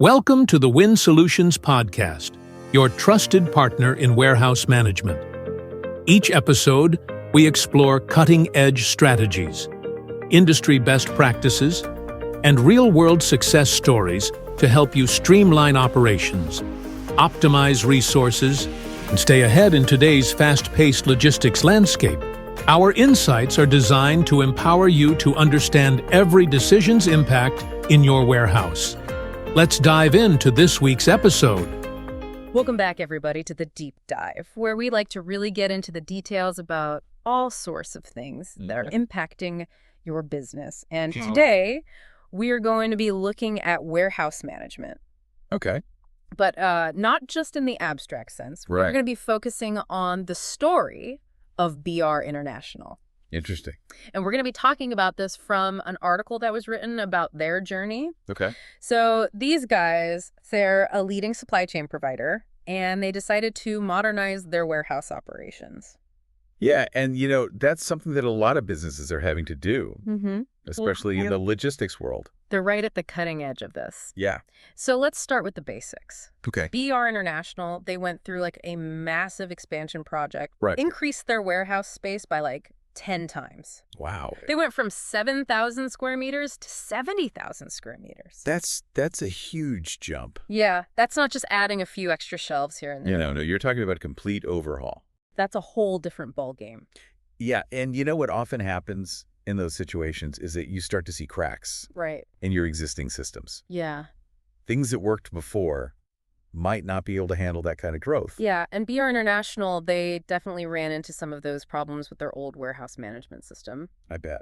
Welcome to the Win Solutions Podcast, your trusted partner in warehouse management. Each episode, we explore cutting-edge strategies, industry best practices, and real-world success stories to help you streamline operations, optimize resources, and stay ahead in today's fast-paced logistics landscape. Our insights are designed to empower you to understand every decision's impact in your warehouse. Let's dive into this week's episode. Welcome back, everybody, to the Deep Dive, where we like to really get into the details about all sorts of things that are impacting your business. And today, we are going to be looking at warehouse management. Okay. But not just in the abstract sense. Right. We're going to be focusing on the story of BR International. Interesting. And we're going to be talking about this from an article that was written about their journey. Okay. So these guys, they're a leading supply chain provider, and they decided to modernize their warehouse operations. Yeah, and that's something that a lot of businesses are having to do, especially in the logistics world. They're right at the cutting edge of this. Yeah. So let's start with the basics. Okay. BR International, they went through a massive expansion project, Right. Increased their warehouse space by 10 times. Wow. They went from 7,000 square meters to 70,000 square meters. That's a huge jump. Yeah, that's not just adding a few extra shelves here and there. No, you're talking about a complete overhaul. That's a whole different ballgame. Yeah, and what often happens in those situations is that you start to see cracks Right. in your existing systems. Yeah. Things that worked before might not be able to handle that kind of growth. Yeah, and BR International, they definitely ran into some of those problems with their old warehouse management system. I bet.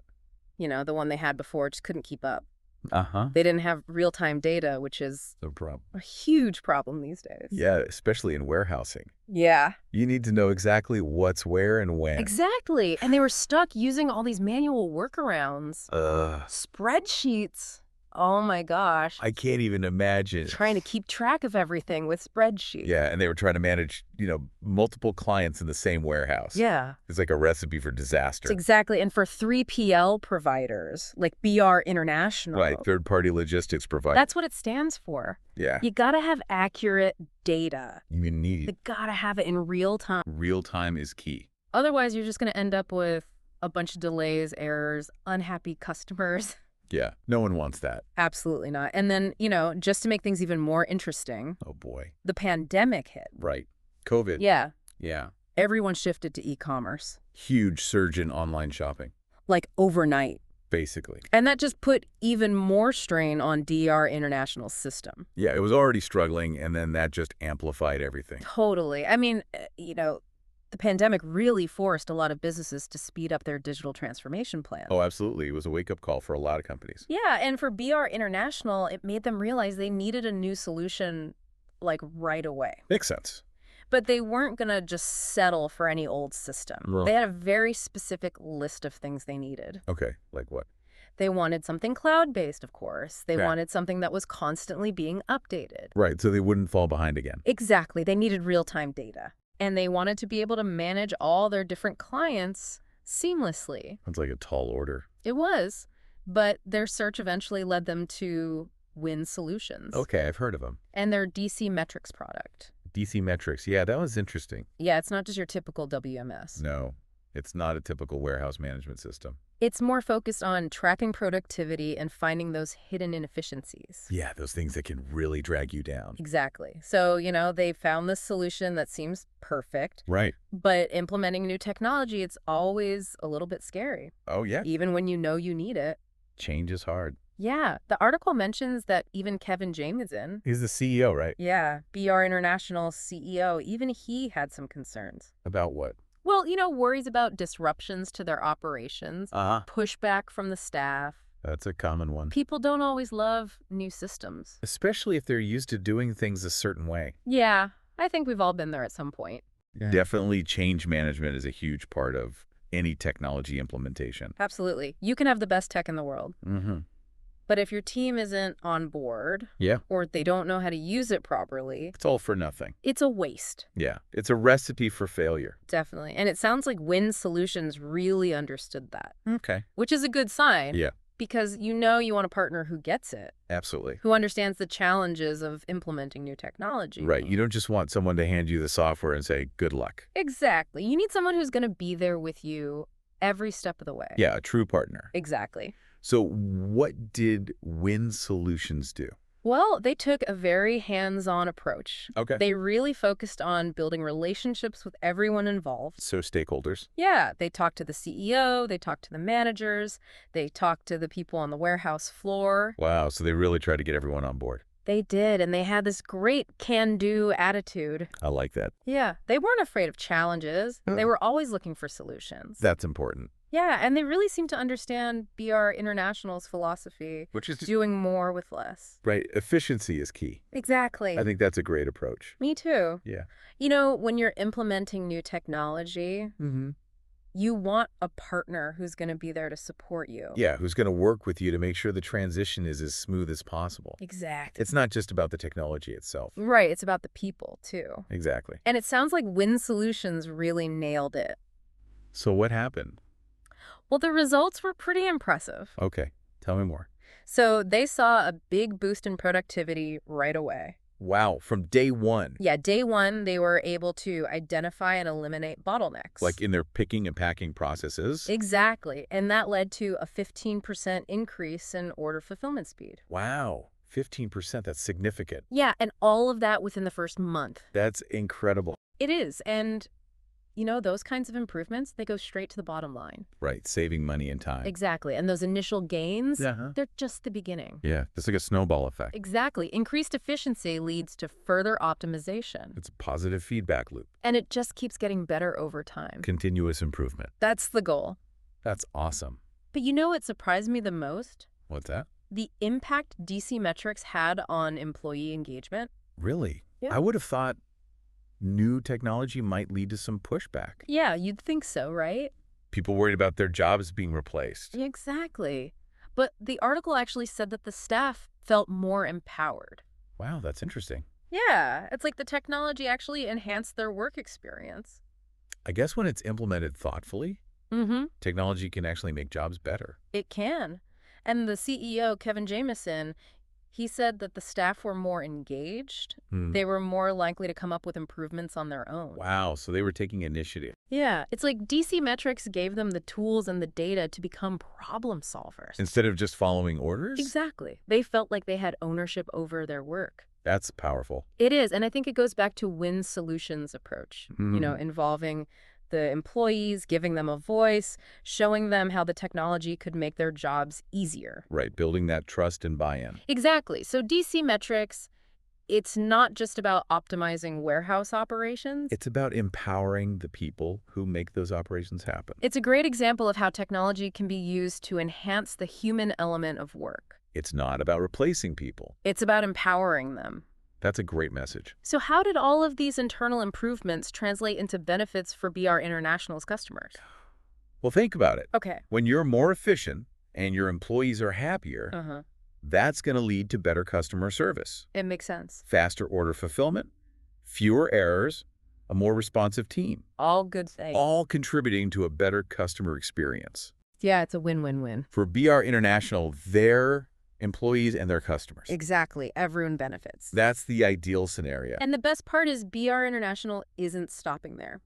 The one they had before just couldn't keep up. Uh-huh. They didn't have real-time data, which is No problem. a huge problem these days. Yeah, especially in warehousing. Yeah. You need to know exactly what's where and when. Exactly. And they were stuck using all these manual workarounds. Spreadsheets. Oh my gosh. I can't even imagine. Trying to keep track of everything with spreadsheets. Yeah, and they were trying to manage, multiple clients in the same warehouse. Yeah. It's like a recipe for disaster. Exactly. And for 3PL providers, like BR International. Right, third-party logistics provider. That's what it stands for. Yeah. You gotta have accurate data. You need You gotta have it in real time. real time is key. Otherwise, you're just gonna end up with a bunch of delays, errors, unhappy customers. Yeah, no one wants that. Absolutely not. And then, just to make things even more interesting, Oh, boy. the pandemic hit. Right. COVID. Yeah. Yeah. Everyone shifted to e-commerce, Huge surge in online shopping, overnight. basically. And that just put even more strain on DR International's system. Yeah, it was already struggling, and then that just amplified everything. Totally. I mean, the pandemic really forced a lot of businesses to speed up their digital transformation plans. Oh, absolutely. It was a wake-up call for a lot of companies. Yeah, and for BR International, it made them realize they needed a new solution, right away. Makes sense. But they weren't going to just settle for any old system. Right. They had a very specific list of things they needed. Okay, like what? They wanted something cloud-based, of course. They Yeah. wanted something that was constantly being updated. Right, so they wouldn't fall behind again. Exactly. They needed real-time data. And they wanted to be able to manage all their different clients seamlessly. That's like a tall order. It was. But their search eventually led them to Win Solutions. Okay, I've heard of them. And their DC Metrics product. DC Metrics. Yeah, that was interesting. Yeah, it's not just your typical WMS. No, it's not a typical warehouse management system. It's more focused on tracking productivity and finding those hidden inefficiencies. Yeah, those things that can really drag you down. Exactly. So, they found this solution that seems perfect, Right. but implementing new technology, it's always a little bit scary, Oh, yeah. even when you know you need it. Change is hard. Yeah, the article mentions that even Kevin Jamieson, He's the CEO, right? yeah, BR International CEO, even he had some concerns. About what? Well, worries about disruptions to their operations, Uh-huh. pushback from the staff. That's a common one. People don't always love new systems. Especially if they're used to doing things a certain way. Yeah, I think we've all been there at some point. Definitely change management is a huge part of any technology implementation. Absolutely. You can have the best tech in the world, Mm-hmm. but if your team isn't on board Yeah. or they don't know how to use it properly, It's all for nothing. it's a waste. Yeah. It's a recipe for failure. Definitely. And it sounds like Win Solutions really understood that, Okay. which is a good sign. Yeah. Because you want a partner who gets it, Absolutely. who understands the challenges of implementing new technology. Right. You don't just want someone to hand you the software and say, good luck. Exactly. You need someone who's going to be there with you every step of the way. Yeah, a true partner. Exactly. So what did Win Solutions do? Well, they took a very hands-on approach. Okay. They really focused on building relationships with everyone involved. So stakeholders. Yeah, they talked to the CEO, they talked to the managers, they talked to the people on the warehouse floor. Wow, so they really tried to get everyone on board. They did, and they had this great can-do attitude. I like that. Yeah, they weren't afraid of challenges. They were always looking for solutions. That's important. Yeah, and they really seem to understand BR International's philosophy, Which is doing more with less. right. Efficiency is key. Exactly. I think that's a great approach. Me too. Yeah. When you're implementing new technology, you want a partner who's going to be there to support you. Yeah, who's going to work with you to make sure the transition is as smooth as possible. Exactly. It's not just about the technology itself. Right, it's about the people, too. Exactly. And it sounds like Win Solutions really nailed it. So what happened? Well, the results were pretty impressive. Okay, tell me more. So they saw a big boost in productivity right away. Wow, from day one. Yeah, day one, they were able to identify and eliminate bottlenecks. Like in their picking and packing processes? Exactly. And that led to a 15% increase in order fulfillment speed. Wow, 15%, that's significant. Yeah, and all of that within the first month. That's incredible. It is. And, those kinds of improvements, they go straight to the bottom line. Right, saving money and time. Exactly. And those initial gains, Uh-huh. they're just the beginning. Yeah, it's like a snowball effect. Exactly. Increased efficiency leads to further optimization. It's a positive feedback loop. And it just keeps getting better over time. Continuous improvement. That's the goal. That's awesome. But what surprised me the most? What's that? The impact DC metrics had on employee engagement. Really? Yeah. I would have thought new technology might lead to some pushback. Yeah, you'd think so, right? People worried about their jobs being replaced. Exactly. But the article actually said that the staff felt more empowered. Wow, that's interesting. Yeah, it's like the technology actually enhanced their work experience. I guess when it's implemented thoughtfully, technology can actually make jobs better. It can. And the CEO, Kevin Jamieson, he said that the staff were more engaged. They were more likely to come up with improvements on their own. Wow, so they were taking initiative. Yeah, it's like DC Metrics gave them the tools and the data to become problem solvers. Instead of just following orders? Exactly. They felt like they had ownership over their work. That's powerful. It is, and I think it goes back to Win Solutions approach, involving the employees, giving them a voice, showing them how the technology could make their jobs easier. Right, building that trust and buy-in. Exactly. So DC Metrics, it's not just about optimizing warehouse operations. It's about empowering the people who make those operations happen. It's a great example of how technology can be used to enhance the human element of work. It's not about replacing people. It's about empowering them. That's a great message. So how did all of these internal improvements translate into benefits for BR International's customers? Well, think about it. Okay. When you're more efficient and your employees are happier, that's going to lead to better customer service. It makes sense. Faster order fulfillment, fewer errors, a more responsive team. All good things. All contributing to a better customer experience. Yeah, it's a win-win-win. For BR International, their employees and their customers. Exactly. Everyone benefits. That's the ideal scenario. And the best part is BR International isn't stopping there.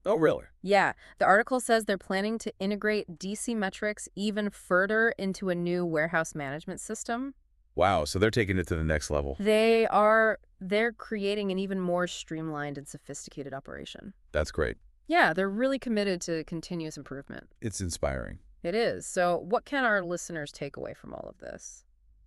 Oh, really? Yeah. The article says they're planning to integrate DC Metrics even further into a new warehouse management system. Wow, so they're taking it to the next level. They're creating an even more streamlined and sophisticated operation. That's great. Yeah, they're really committed to continuous improvement. It's inspiring. It is. So what can our listeners take away from all of this?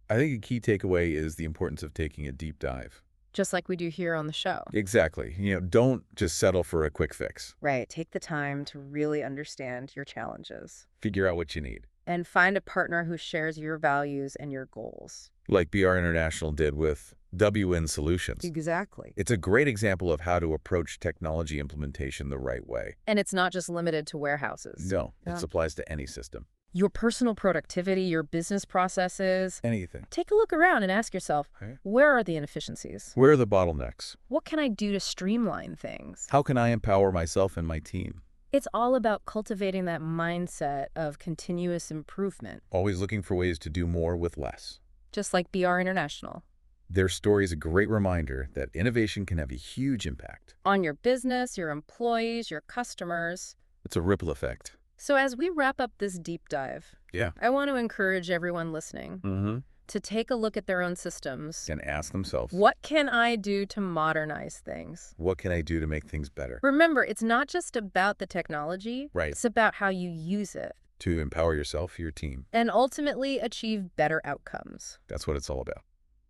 I think a key takeaway is the importance of taking a deep dive. Just like we do here on the show. Exactly. Don't just settle for a quick fix. Right. Take the time to really understand your challenges. Figure out what you need. And find a partner who shares your values and your goals. Like BR International did with WN Solutions. Exactly. It's a great example of how to approach technology implementation the right way. And it's not just limited to warehouses. No, it applies to any system. Your personal productivity, your business processes. Anything. Take a look around and ask yourself, where are the inefficiencies? Where are the bottlenecks? What can I do to streamline things? How can I empower myself and my team? It's all about cultivating that mindset of continuous improvement, Always looking for ways to do more with less. just like BR International. Their story is a great reminder that innovation can have a huge impact. On your business, your employees, your customers. It's a ripple effect. So as we wrap up this deep dive, Yeah. I want to encourage everyone listening Mm-hmm. to take a look at their own systems. And ask themselves, What can I do to modernize things? what can I do to make things better? Remember, it's not just about the technology. Right. It's about how you use it To empower yourself, your team. and ultimately achieve better outcomes. That's what it's all about.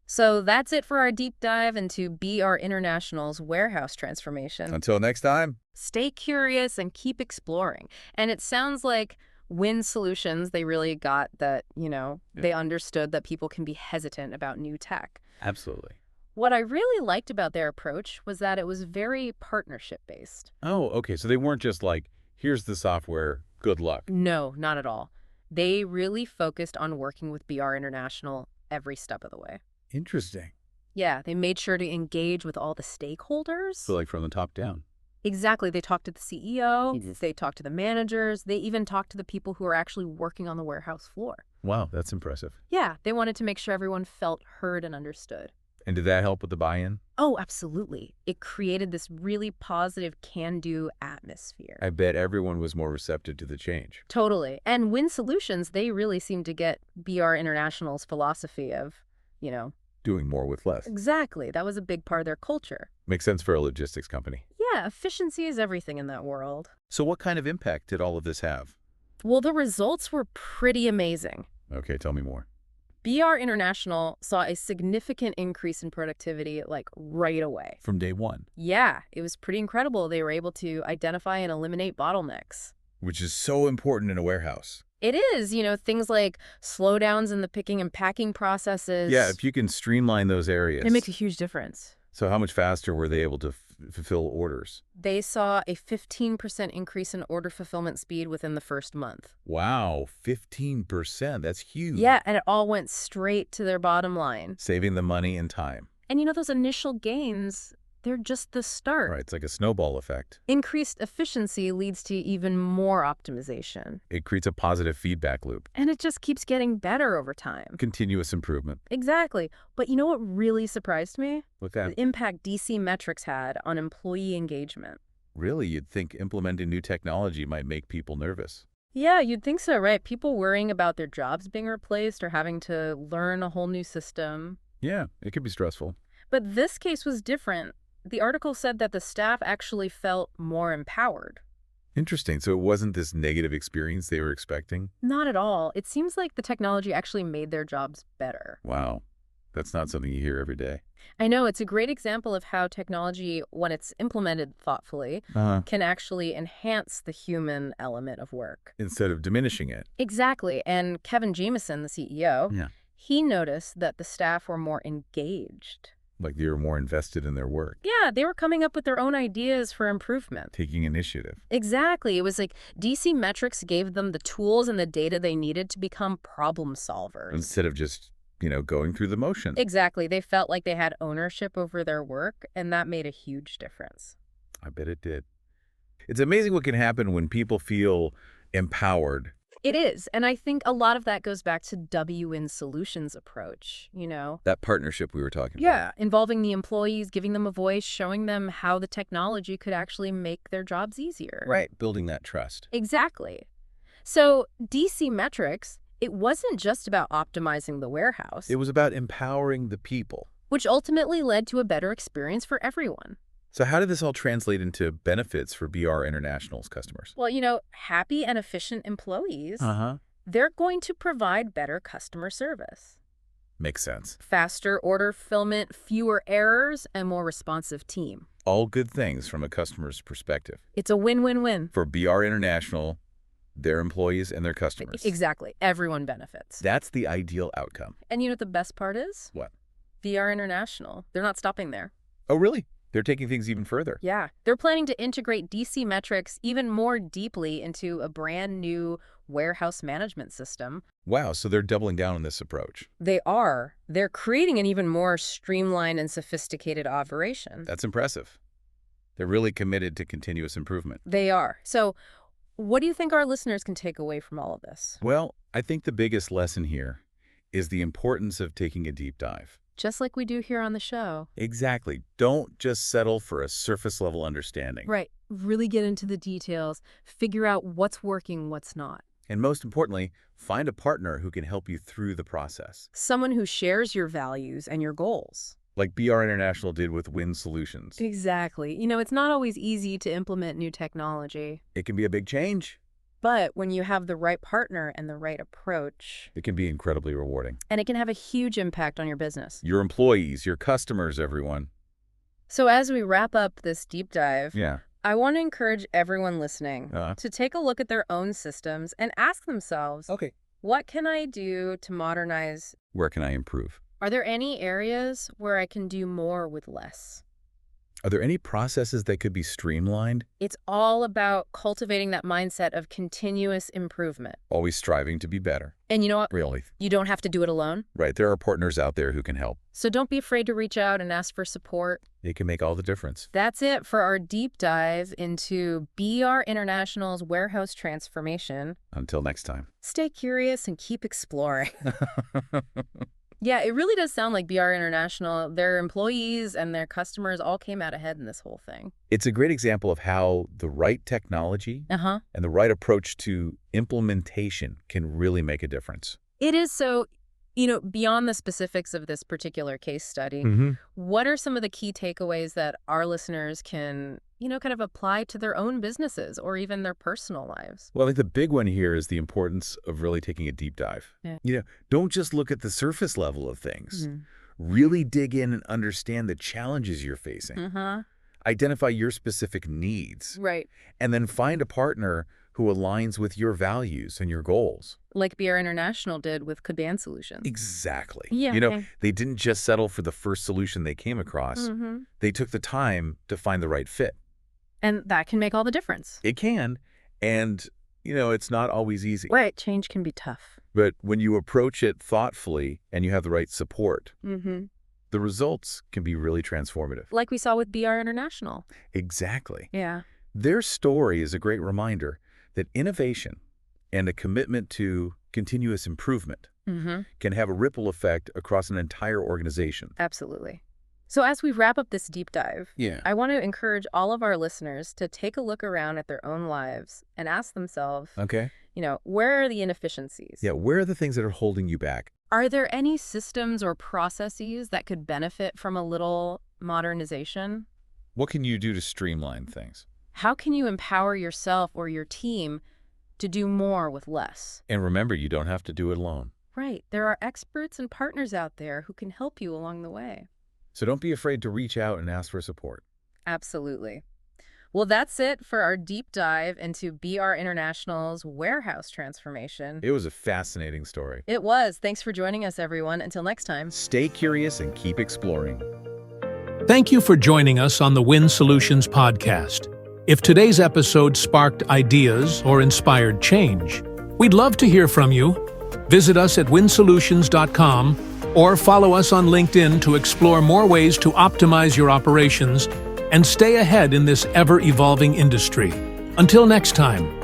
So that's it for our deep dive into BR International's warehouse transformation. Until next time. Stay curious and keep exploring. And it sounds like Win Solutions, they really got that, they understood that people can be hesitant about new tech. Absolutely. What I really liked about their approach was that it was very partnership-based. Oh, okay. So they weren't just like, here's the software, good luck. No, not at all. They really focused on working with BR International every step of the way. Interesting. Yeah, they made sure to engage with all the stakeholders. So like from the top down. Exactly. They talked to the CEO, they talked to the managers, they even talked to the people who are actually working on the warehouse floor. Wow, that's impressive. Yeah, they wanted to make sure everyone felt heard and understood. And did that help with the buy-in? Oh, absolutely. It created this really positive can-do atmosphere. I bet everyone was more receptive to the change. Totally. And Win Solutions, they really seem to get BR International's philosophy of, Doing more with less. Exactly. That was a big part of their culture. Makes sense for a logistics company. Yeah, efficiency is everything in that world. So what kind of impact did all of this have? Well, the results were pretty amazing. Okay, tell me more. BR International saw a significant increase in productivity, right away. From day one. Yeah, it was pretty incredible. They were able to identify and eliminate bottlenecks. Which is so important in a warehouse. It is, things like slowdowns in the picking and packing processes. Yeah, if you can streamline those areas. It makes a huge difference. So how much faster were they able to fulfill orders? They saw a 15% increase in order fulfillment speed within the first month. Wow, 15%. That's huge. Yeah, and it all went straight to their bottom line. Saving them money and time. And those initial gains, they're just the start. Right, it's like a snowball effect. Increased efficiency leads to even more optimization. It creates a positive feedback loop. And it just keeps getting better over time. Continuous improvement. Exactly. But you know what really surprised me? What's that? The impact DC Metrics had on employee engagement. Really, you'd think implementing new technology might make people nervous. Yeah, you'd think so, right? People worrying about their jobs being replaced or having to learn a whole new system. Yeah, it could be stressful. But this case was different. The article said that the staff actually felt more empowered. Interesting. So it wasn't this negative experience they were expecting? Not at all. It seems like the technology actually made their jobs better. Wow. That's not something you hear every day. I know. It's a great example of how technology, when it's implemented thoughtfully, can actually enhance the human element of work. Instead of diminishing it. Exactly. And Kevin Jamieson, the CEO, he noticed that the staff were more engaged. Like they were more invested in their work. Yeah, they were coming up with their own ideas for improvement. Taking initiative. Exactly. It was like DC Metrics gave them the tools and the data they needed to become problem solvers. Instead of just, going through the motion. Exactly. They felt like they had ownership over their work, and that made a huge difference. I bet it did. It's amazing what can happen when people feel empowered. It is. And I think a lot of that goes back to WN Solutions' approach, That partnership we were talking about. Yeah, involving the employees, giving them a voice, showing them how the technology could actually make their jobs easier. Right, building that trust. Exactly. So DC Metrics, it wasn't just about optimizing the warehouse. It was about empowering the people. Which ultimately led to a better experience for everyone. So how did this all translate into benefits for BR International's customers? Well, happy and efficient employees, they're going to provide better customer service. Makes sense. Faster order fulfillment, fewer errors, and more responsive team. All good things from a customer's perspective. It's a win-win-win. For BR International, their employees, and their customers. Exactly. Everyone benefits. That's the ideal outcome. And you know what the best part is? What? BR International. They're not stopping there. Oh, really? They're taking things even further. Yeah. They're planning to integrate DC Metrics even more deeply into a brand new warehouse management system. Wow, so they're doubling down on this approach. They are. They're creating an even more streamlined and sophisticated operation. That's impressive. They're really committed to continuous improvement. They are. So what do you think our listeners can take away from all of this? Well, I think the biggest lesson here is the importance of taking a deep dive. Just like we do here on the show. Exactly. Don't just settle for a surface-level understanding. Right. Really get into the details, figure out what's working, what's not. And most importantly, find a partner who can help you through the process. Someone who shares your values and your goals. Like BR International did with Win Solutions. Exactly. It's not always easy to implement new technology. It can be a big change. But when you have the right partner and the right approach, it can be incredibly rewarding. And it can have a huge impact on your business. Your employees, your customers, everyone. So as we wrap up this deep dive, Yeah. I want to encourage everyone listening to take a look at their own systems and ask themselves, okay, what can I do to modernize? Where can I improve? Are there any areas where I can do more with less? Are there any processes that could be streamlined? It's all about cultivating that mindset of continuous improvement. Always striving to be better. And you know what? Really. You don't have to do it alone. Right. There are partners out there who can help. So don't be afraid to reach out and ask for support. It can make all the difference. That's it for our deep dive into BR International's warehouse transformation. Until next time. Stay curious and keep exploring. Yeah, it really does sound like BR International, their employees and their customers all came out ahead in this whole thing. It's a great example of how the right technology and the right approach to implementation can really make a difference. It is. So, beyond the specifics of this particular case study, what are some of the key takeaways that our listeners can, kind of apply to their own businesses or even their personal lives? Well, I think the big one here is the importance of really taking a deep dive. Yeah. Don't just look at the surface level of things. Really dig in and understand the challenges you're facing. Identify your specific needs. Right. And then find a partner who aligns with your values and your goals. Like BR International did with Kaban Solutions. Exactly. Yeah. They didn't just settle for the first solution they came across. They took the time to find the right fit. And that can make all the difference. It can. And, it's not always easy. Right. Change can be tough. But when you approach it thoughtfully and you have the right support, the results can be really transformative. Like we saw with BR International. Exactly. Yeah. Their story is a great reminder that innovation and a commitment to continuous improvement can have a ripple effect across an entire organization. Absolutely. So as we wrap up this deep dive, I want to encourage all of our listeners to take a look around at their own lives and ask themselves, where are the inefficiencies? Yeah, where are the things that are holding you back? Are there any systems or processes that could benefit from a little modernization? What can you do to streamline things? How can you empower yourself or your team to do more with less? And remember, you don't have to do it alone. Right. There are experts and partners out there who can help you along the way. So don't be afraid to reach out and ask for support. Absolutely. Well, that's it for our deep dive into BR International's warehouse transformation. It was a fascinating story. It was. Thanks for joining us, everyone. Until next time. Stay curious and keep exploring. Thank you for joining us on the Win Solutions podcast. If today's episode sparked ideas or inspired change, we'd love to hear from you. Visit us at winsolutions.com or follow us on LinkedIn to explore more ways to optimize your operations and stay ahead in this ever-evolving industry. Until next time.